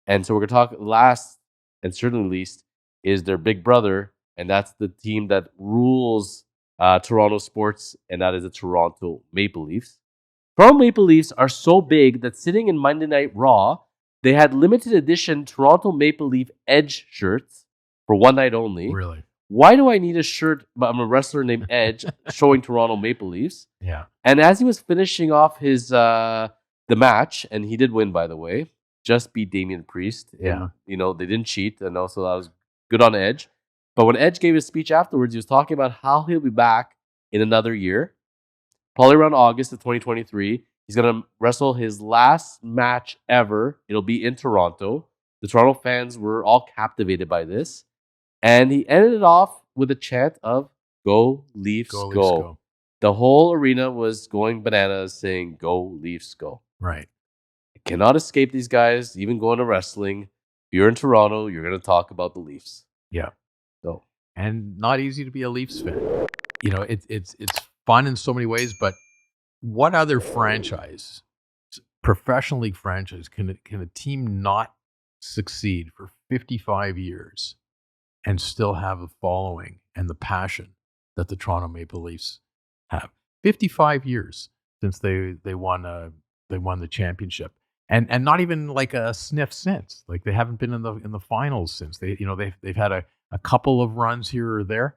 And so we're going to talk last and certainly least is their big brother, and that's the team that rules Toronto sports, and that is the Toronto Maple Leafs. Toronto Maple Leafs are so big that sitting in Monday Night Raw, they had limited edition Toronto Maple Leaf Edge shirts for one night only. Really? Why do I need a shirt? I'm a wrestler named Edge showing Toronto Maple Leafs. Yeah. And as he was finishing off his the match, and he did win, by the way, just beat Damian Priest. And, they didn't cheat, and also that was good on Edge. But when Edge gave his speech afterwards, he was talking about how he'll be back in another year. Probably around August of 2023. He's going to wrestle his last match ever. It'll be in Toronto. The Toronto fans were all captivated by this. And he ended it off with a chant of "Go Leafs, go." Leafs, go. The whole arena was going bananas saying "Go Leafs, go." Right. You cannot escape these guys, even going to wrestling. If you're in Toronto, you're going to talk about the Leafs. Yeah. So, and not easy to be a Leafs fan. It's fun in so many ways, but what other franchise, professional league franchise, can a team not succeed for 55 years and still have a following and the passion that the Toronto Maple Leafs have? 55 years since they won the championship, and not even like a sniff since. Like, they haven't been in the finals since. They've had a couple of runs here or there,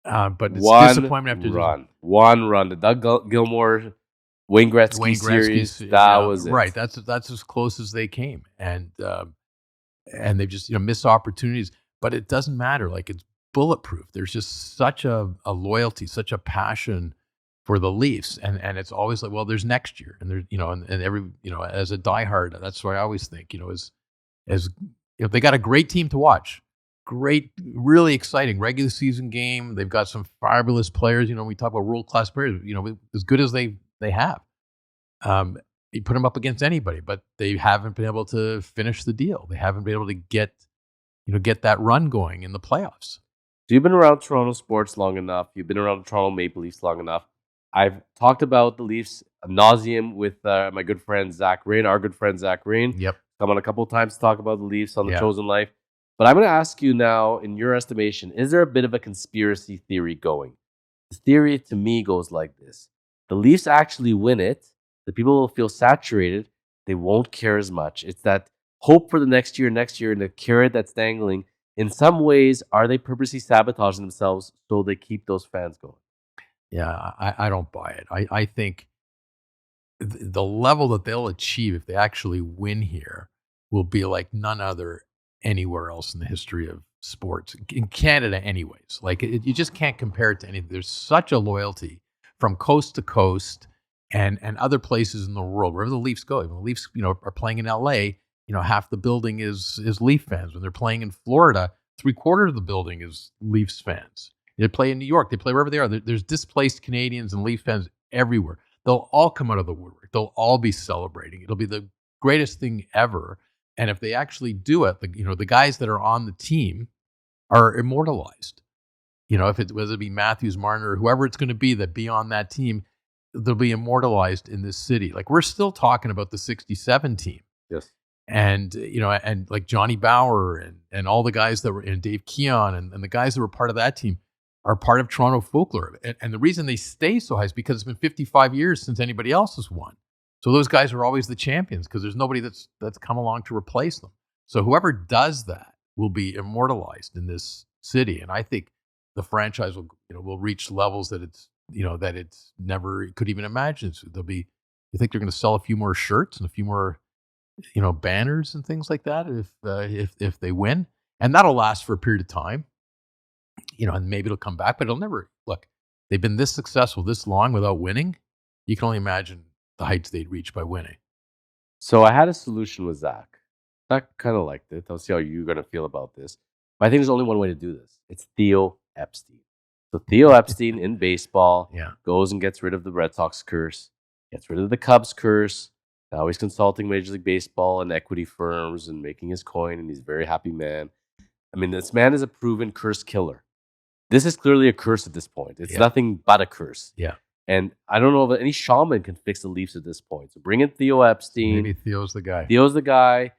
but it's disappointment after one run. The Doug Gilmour Wayne Gretzky series, that was it. Right. That's as close as they came, and they've just missed opportunities. But it doesn't matter. Like, it's bulletproof. There's just such a loyalty, such a passion for the Leafs, and it's always like, well, there's next year, and there's and every as a diehard, that's what I always think. As they got a great team to watch. Great, really exciting regular season game. They've got some fabulous players. We talk about world-class players, as good as they have. You put them up against anybody, but they haven't been able to finish the deal. They haven't been able to get that run going in the playoffs. So you've been around Toronto sports long enough. You've been around the Toronto Maple Leafs long enough. I've talked about the Leafs ad nauseum with my good friend Zach Rain, our good friend Zach Rain. Yep. Come on a couple of times to talk about the Leafs on The Chosen Life. But I'm going to ask you now, in your estimation, is there a bit of a conspiracy theory going? The theory to me goes like this. The Leafs actually win it. The people will feel saturated. They won't care as much. It's that hope for the next year, and the carrot that's dangling. In some ways, are they purposely sabotaging themselves so they keep those fans going? Yeah, I don't buy it. I think the level that they'll achieve if they actually win here will be like none other anywhere else in the history of sports, in Canada anyways. Like, you just can't compare it to anything. There's such a loyalty from coast to coast and other places in the world, wherever the Leafs go. When the Leafs are playing in LA, half the building is Leaf fans. When they're playing in Florida, 3/4 of the building is Leafs fans. They play in New York, they play wherever they are. There's displaced Canadians and Leaf fans everywhere. They'll all come out of the woodwork. They'll all be celebrating. It'll be the greatest thing ever. And if they actually do it, the guys that are on the team are immortalized. Whether it be Matthews, Marner, or whoever it's going to be that be on that team, they'll be immortalized in this city. Like, we're still talking about the '67 team. Yes. And, and like Johnny Bower and all the guys that were, and Dave Keon and the guys that were part of that team are part of Toronto folklore. And the reason they stay so high is because it's been 55 years since anybody else has won. So those guys are always the champions because there's nobody that's come along to replace them. So whoever does that will be immortalized in this city. And I think the franchise will reach levels that it's never could even imagine. So you think they're going to sell a few more shirts and a few more, banners and things like that if they win, and that'll last for a period of time, and maybe it'll come back, but it'll never look. They've been this successful this long without winning. You can only imagine the heights they'd reach by winning. So I had a solution with Zach. Zach kind of liked it. I'll see how you're going to feel about this. But I think there's only one way to do this. It's Theo Epstein. So Theo Epstein in baseball goes and gets rid of the Red Sox curse, gets rid of the Cubs curse. Now he's consulting Major League Baseball and equity firms and making his coin, and he's a very happy man. I mean, this man is a proven curse killer. This is clearly a curse at this point. It's nothing but a curse. Yeah. And I don't know if any shaman can fix the Leafs at this point. So bring in Theo Epstein. Maybe Theo's the guy. Theo's the guy.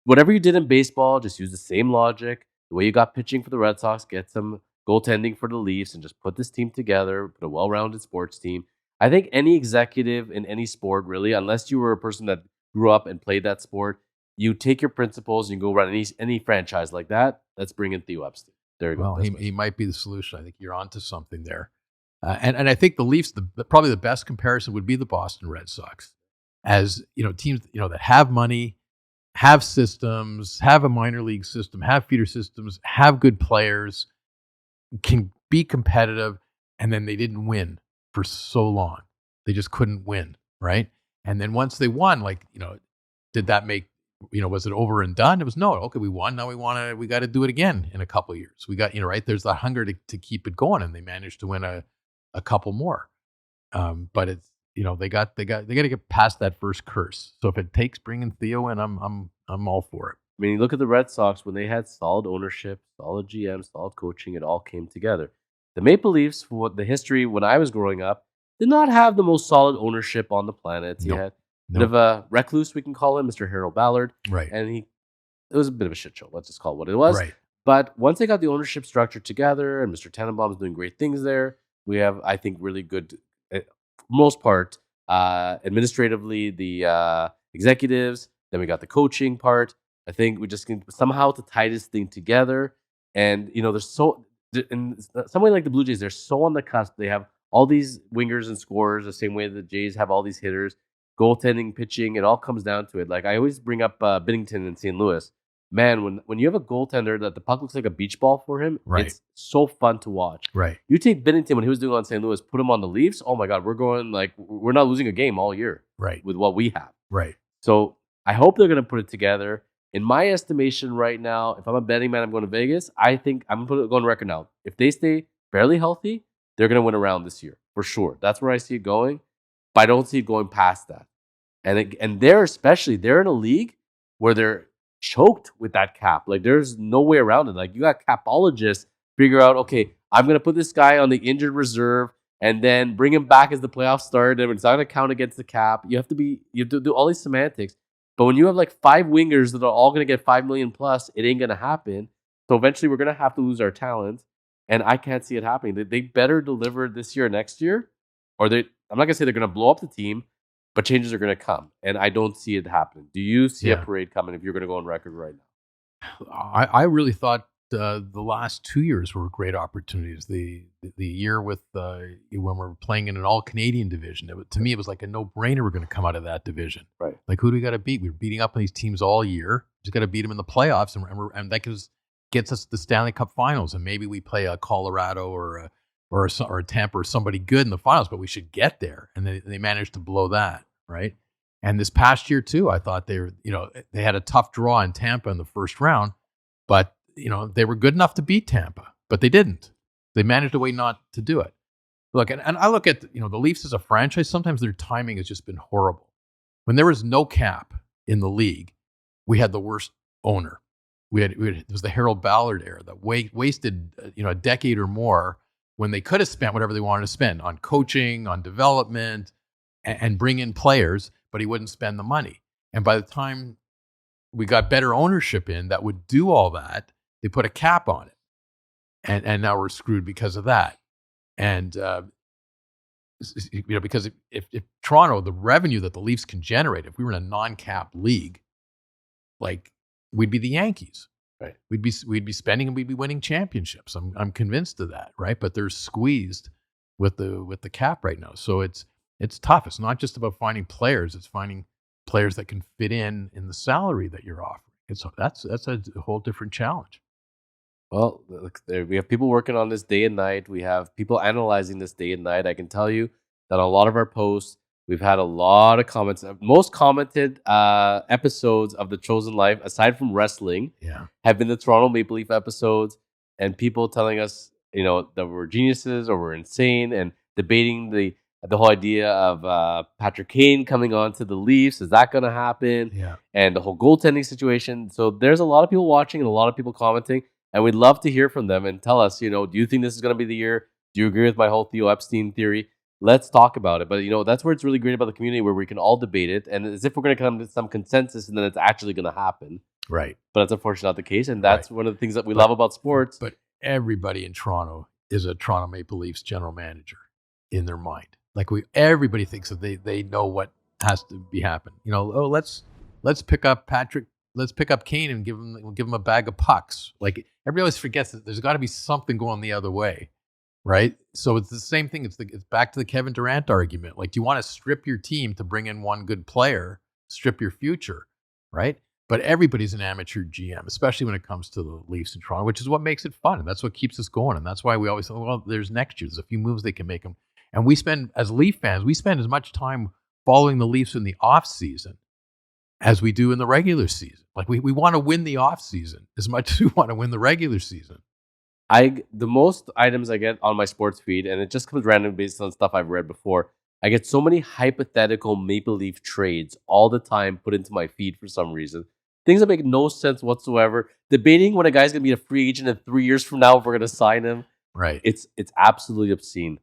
whatever you did in baseball, just use the same logic. The way you got pitching for the Red Sox, get some goaltending for the Leafs, and just put this team together, put a well-rounded sports team. I think any executive in any sport, really, unless you were a person that grew up and played that sport, you take your principles and you go run any franchise like that. Let's bring in Theo Epstein. There you go. Well, he might be the solution. I think you're onto something there. And I think the Leafs, probably the best comparison would be the Boston Red Sox, as teams that have money, have systems, have a minor league system, have feeder systems, have good players, can be competitive, and then they didn't win for so long. They just couldn't win, right? And then once they won, did that make, was it over and done? It was no. Okay, we won. Now we got to do it again in a couple of years. We got, right? There's that hunger to keep it going, and they managed to win a couple more. But it's, they got to get past that first curse. So if it takes bringing Theo in, I'm all for it. I mean, you look at the Red Sox when they had solid ownership, solid GM, solid coaching. It all came together. The Maple Leafs, for the history when I was growing up, did not have the most solid ownership on the planet. He had a bit of a recluse, we can call him, Mr. Harold Ballard, right? And it was a bit of a shit show. Let's just call it what it was, right? But once they got the ownership structure together, and Mr. Tannenbaum is doing great things there, we have, I think, really good, for most part, administratively, the executives. Then we got the coaching part. I think we just can somehow to tie this thing together. And, there's so, in some way like the Blue Jays, they're so on the cusp. They have all these wingers and scorers the same way the Jays have all these hitters, goaltending, pitching. It all comes down to it. Like I always bring up Binnington in St. Louis. Man, when you have a goaltender that the puck looks like a beach ball for him, right, it's so fun to watch. Right. You take Binnington when he was doing on St. Louis, put him on the Leafs. Oh my God, we're not losing a game all year. Right. With what we have. Right. So I hope they're going to put it together. In my estimation right now, if I'm a betting man, I'm going to Vegas. I think I'm going to go on record now. If they stay fairly healthy, they're going to win a round this year for sure. That's where I see it going. But I don't see it going past that. And they're in a league where they're choked with that cap. Like there's no way around it. Like you got capologists figure out, okay, I'm going to put this guy on the injured reserve and then bring him back as the playoffs start. And it's not going to count against the cap. You have to do all these semantics. But when you have like 5 wingers that are all going to get $5 million plus, it ain't going to happen. So eventually we're going to have to lose our talent. And I can't see it happening. They better deliver this year, next year. I'm not going to say they're going to blow up the team, but changes are going to come. And I don't see it happening. Do you see a parade coming if you're going to go on record right now? I really thought the last 2 years were great opportunities. The year with when we're playing in an all-Canadian division, to me, it was like a no-brainer we're going to come out of that division. Right. Like, who do we got to beat? We were beating up on these teams all year. Just got to beat them in the playoffs, and that gets us to the Stanley Cup Finals. And maybe we play a Colorado or a Tampa or somebody good in the finals, but we should get there. And they managed to blow that, right? And this past year too, I thought they had a tough draw in Tampa in the first round, but they were good enough to beat Tampa, but they didn't. They managed a way not to do it. Look, and I look at the Leafs as a franchise. Sometimes their timing has just been horrible. When there was no cap in the league, we had the worst owner. It was the Harold Ballard era that wasted a decade or more when they could have spent whatever they wanted to spend on coaching, on development, and bring in players, but he wouldn't spend the money. And by the time we got better ownership in that would do all that, they put a cap on it. And now we're screwed because of that. And, because if Toronto, the revenue that the Leafs can generate, if we were in a non-cap league, like we'd be the Yankees. Right. We'd be spending and we'd be winning championships. I'm convinced of that, right? But they're squeezed with the cap right now. So it's tough. It's not just about finding players. It's finding players that can fit in the salary that you're offering. That's a whole different challenge. Well, look, we have people working on this day and night. We have people analyzing this day and night. I can tell you that on a lot of our posts, we've had a lot of comments. Most commented episodes of The Chosen Life, aside from wrestling, have been the Toronto Maple Leaf episodes, and people telling us, that we're geniuses or we're insane, and debating the whole idea of Patrick Kane coming on to the Leafs. Is that going to happen? Yeah. And the whole goaltending situation. So there's a lot of people watching and a lot of people commenting, and we'd love to hear from them and tell us, do you think this is going to be the year? Do you agree with my whole Theo Epstein theory? Let's talk about it. But, that's where it's really great about the community, where we can all debate it. And as if we're going to come to some consensus and then it's actually going to happen. Right. But that's unfortunately not the case, and that's one of the things that we love about sports. But everybody in Toronto is a Toronto Maple Leafs general manager in their mind. Like everybody thinks that they know what has to be happening. You know, let's pick up Patrick. Let's pick up Kane and give him a bag of pucks. Like everybody always forgets that there's got to be something going the other way, right? So it's the same thing. It's back to the Kevin Durant argument. Like, do you want to strip your team to bring in one good player, strip your future, right? But everybody's an amateur GM, especially when it comes to the Leafs in Toronto, which is what makes it fun. And that's what keeps us going. And that's why we always say, well, there's next year. There's a few moves they can make them. And we spend, as Leaf fans, we spend as much time following the Leafs in the off season as we do in the regular season. Like we want to win the off season as much as we want to win the regular season. The most items I get on my sports feed, and it just comes random based on stuff I've read before. I get so many hypothetical Maple Leaf trades all the time put into my feed for some reason. Things that make no sense whatsoever. Debating when a guy's going to be a free agent in 3 years from now if we're going to sign him. Right. It's absolutely obscene.